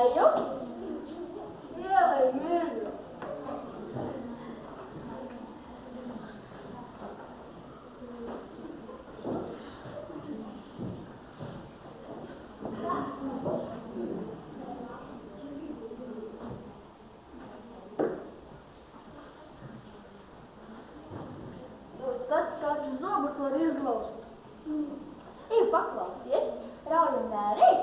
Eju. Ielej mīļu. Taču zobus var izlauzt. Ej, paklausies, raujam vēlreiz.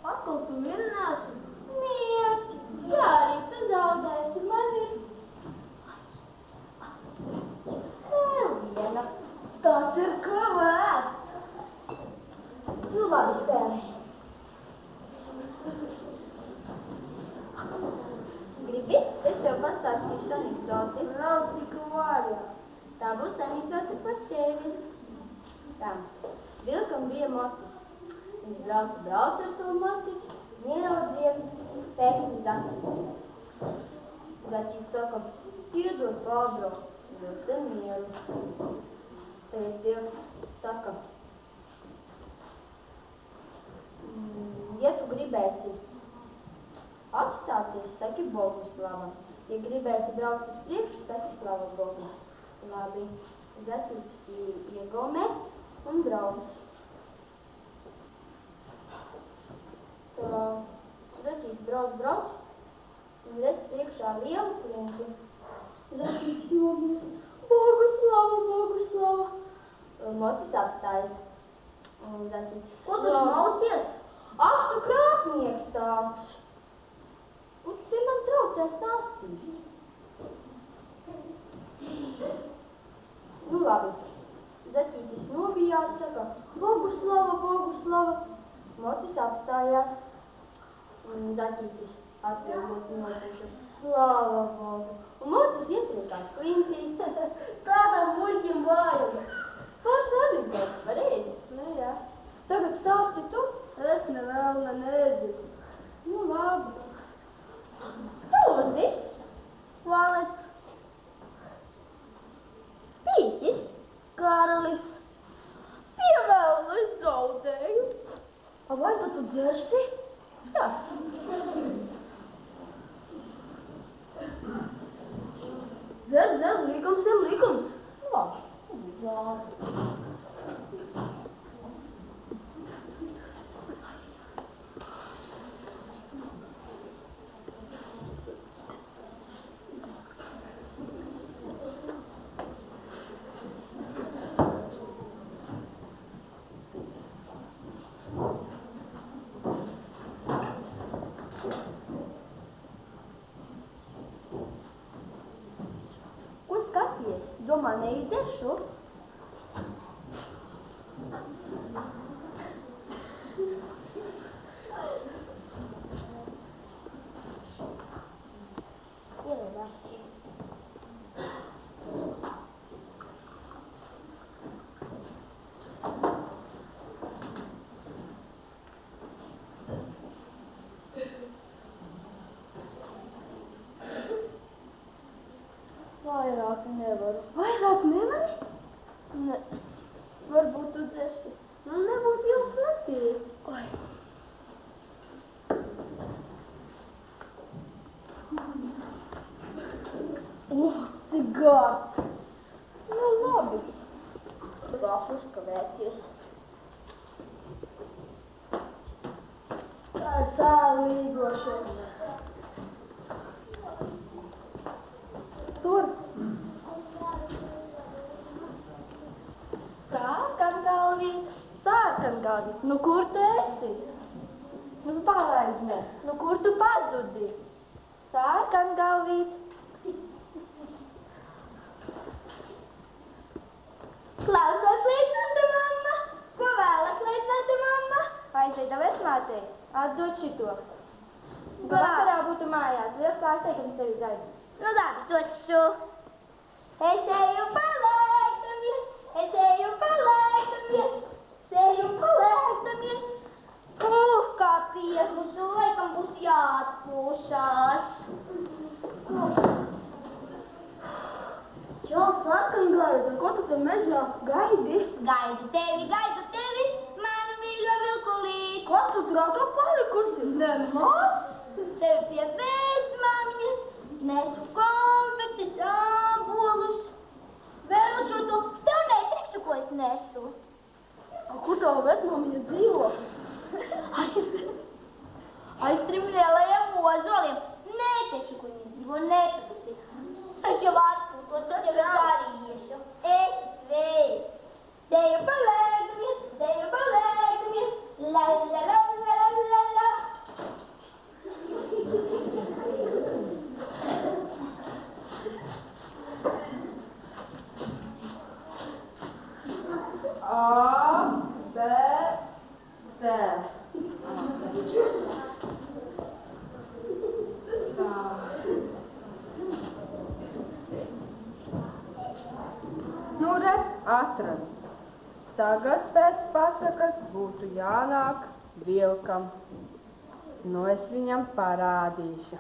Atkal tu vinnēsi. Mierķi, jā, arī tu zaudēsi, man ir. Vēl viena. Tas ir kā vērts. Nu, labi spēlē. Gribi? Es tev pastāstīšu anekdoti. Nav tik vaļā. Tā būs anekdote par tevi. Tā, vilkam bija mocis. Viņš brauca ar to moci, ieraudzīja pēkšņi zaķi. Zaķis saka, iedod pārbraukt, vilks ar mieru. Pēc vilks saka, ja tu gribēsi apstāties, saki Boguslava. Ja gribēsi braukt uz priekšu, saki Slava Bogu. Labi, zaķis iegomē un brauc. Tā zaķis brauc, un redz priekšā lielu klinti. Zaķis nomirst. Boguslava, Boguslava. Mocis apstājas. Un zaķis... Ko tu šmaucies? Ak, tu krāpnieks tāds. Un tu man traucē stāstīt. Nu labi. Zaķītis novijās, saka, Boguslava, Boguslava. Mocis apstājās. Un zaķītis atpilgot nopušas, Slava Bogu. Un mocis ietriekās klintī. Tādam muļķim vajag. Paši anekdots, pareizi? Nu jā. Tagad stāsti tu. Es nevēl nezinu. Nu labi. Tūzis. Valets. Pīķis. Karalis. Pievēlu es zaudēju. A vai tu dzersi? Jā. Dzer, likums ir likums. Labi. Labi. Domā, neizdešu? Ielēdā. Vairāk nevaru. Vairāk nevari? Ne. Varbūt tu dzersi. Nu, nebūtu jau pretī. Oi. Cik gards. Nu, labi. Gāšu uzkavēties. Tā ir sāli līgošos. Tur. Sārkangalvīt. Nu, kur tu esi? Nu, palaidne. Nu, kur tu pazudi? Sārkangalvīt. Klausās, leitnante mamma. Ko vēlas, leitnante mamma? Aiziet, vecmātei. Atdod šito. Ko vakarā būtu mājās. Liels pārsteigums tevi gaida. Nu, labi, došu. Es eju palēktamies, es eju palēktamies, eju palēktamies. Kā pieklus, laikam būs jāatpūšās. Čau, sarkangalvīt, ko tu tur mežā gaidi? Gaidu tevi, manu mīļo vilkulīt. Ko tu tur atkal palikusi? Nemaz? sev pie vecmāmiņas, nesu konfektes, ābolus. Vēl šo to stāvnēju ko es nesu. Kur tava vecmāmiņa dzīvo? Aiz 3 lielajiem ozoliem. Neteikšu, kur viņi dzīvo, nepatasti. Es jau atpūtos, tad jau es arī iešu. Es sveiks. Teju palēkamies, la la la la la la la. A, B, C. Nu, re, atradu. Tagad pēc pasakas būtu jānāk vilkam. Nu, es viņam parādīšu.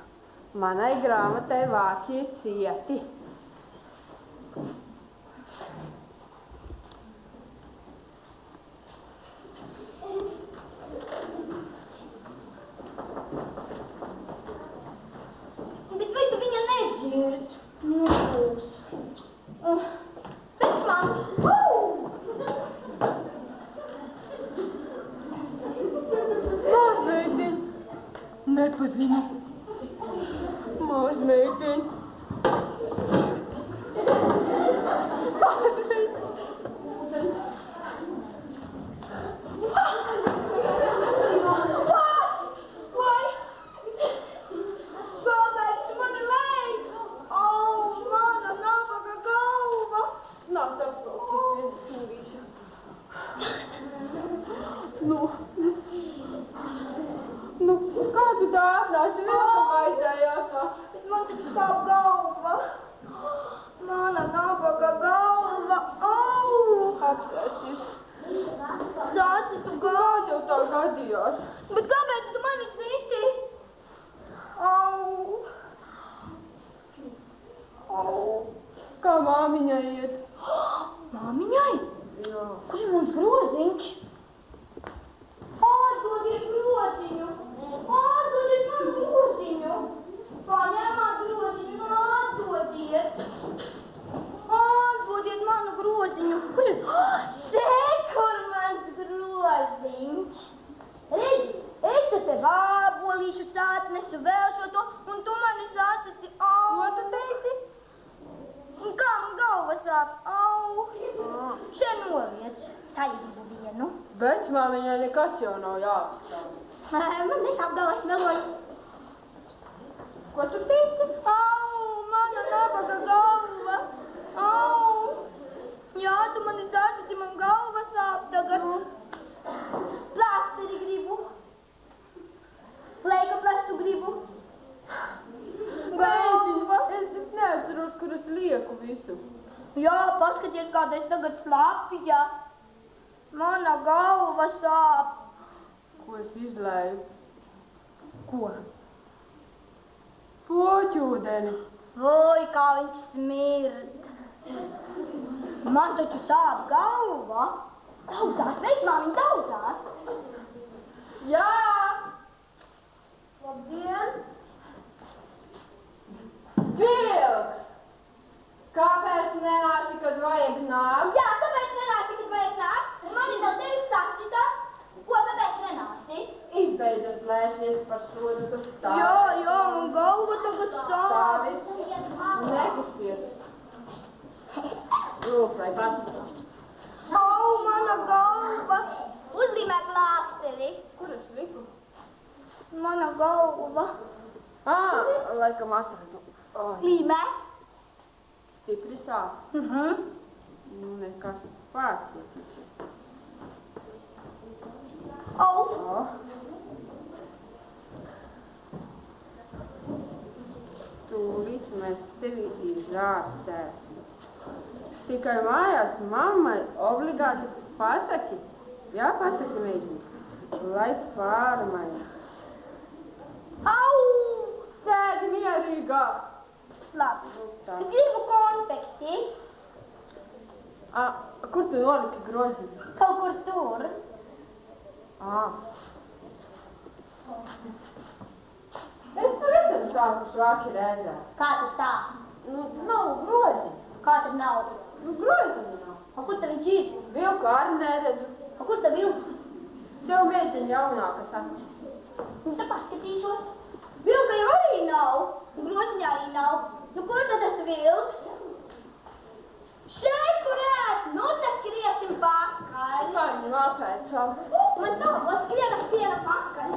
Manai grāmatai vāki ir cieti. Bet vai tu viņu nedzird? Nebūs. Vecmām! Mazmeitiņ! Nepazinu. Mazmeitiņ! Mazmeitiņ! Vai? Kāpēc tu mani leid? Auž, mana nabaga galva! Nāc apsaukies viens stūrīša. Nu, kādu tā atnāci vilkam vajadzējās? Bet man taču sāp galva. Mana nabaga galva. Au! Apsēsties. Sāci tu Kā tev tā gadījās? Bet kāpēc tu mani siti? Au! Au! Kā māmiņai iet? Māmiņai? Jā. Kur ir mums groziņš? Atdodiet groziņu! Atdodiet manu groziņu! Paņemāt groziņu, atdodiet! Atdodiet manu groziņu! Kur ir? Šeit, kur mans groziņš! Redzi, es te tev ābolīšu sāci, nesu vēl šo to, un tu mani sāci, au! Ko tu teici? Un kā man galva sāp? Au! Šeit noliec, saļģibu vienu. Vecmāmiņai nekas jau nav jāapstāv. Man nesāp galvas meloju. Ko tu teici? Au, mana nabaga galva. Au! Jā, tu mani sāci, man galva sāp tagad. Plāksteri gribu. Leika plaštu gribu. Galva. Es neatceros, kur es lieku visu. Jā, paskaties, kāda es tagad flapija. Mana galva sāp. Ko es izlēju? Ko? Poķūdeni. Voi, kā viņš smird. Man taču sāp galva. Daudzās, vecmāmiņ, daudzās. Jā! Labdien! Vilks! Kāpēc nenāci, kad vajag nākt? Jā, kāpēc nenāci, kad vajag nākt? Mani vēl tevi sasita. Ko, kāpēc nenāci? Izbeidzot lēsties par sodu, tu stāvi. Jā, man galva tagad sāp. Stāvi. Nekusties. Lūk, lai pasaka. Au, mana galva. Uzlīmē plāksteri. Kur es liku? Mana galva. Laikam atradu. Oi, Līmē. stipri sāp. Nu, nekas pārcietīšies. Au. Tūlīt mēs tevi izārstēsim. Tikai mājās mammai obligāti pasaki, jā, pasaki meitiņ, lai pārmaina. Au. Sēdi mierīgā. Labi. Tā. Es gribu konfekti. Kur tu noliki groziņu? Kaut kur tur. Es sākuši vaki redzēt. Kā tas tā? Nu, nav groziņu. Kā tad nav? Nu, groziņu nav. A, kur tad viņš ir? Vilku arī neredzu. A, kur tad vilks? Tev meitiņa jaunāka saka. Nu, tad paskatīšos. Vilka jau arī nav. Groziņā arī nav. Nu, kur tad tas vilks? Šeit, kur ēt! Nu, tad skriesim pakaļ. Kā viņi vāpēt savu? Man savu, skrienam pakaļ.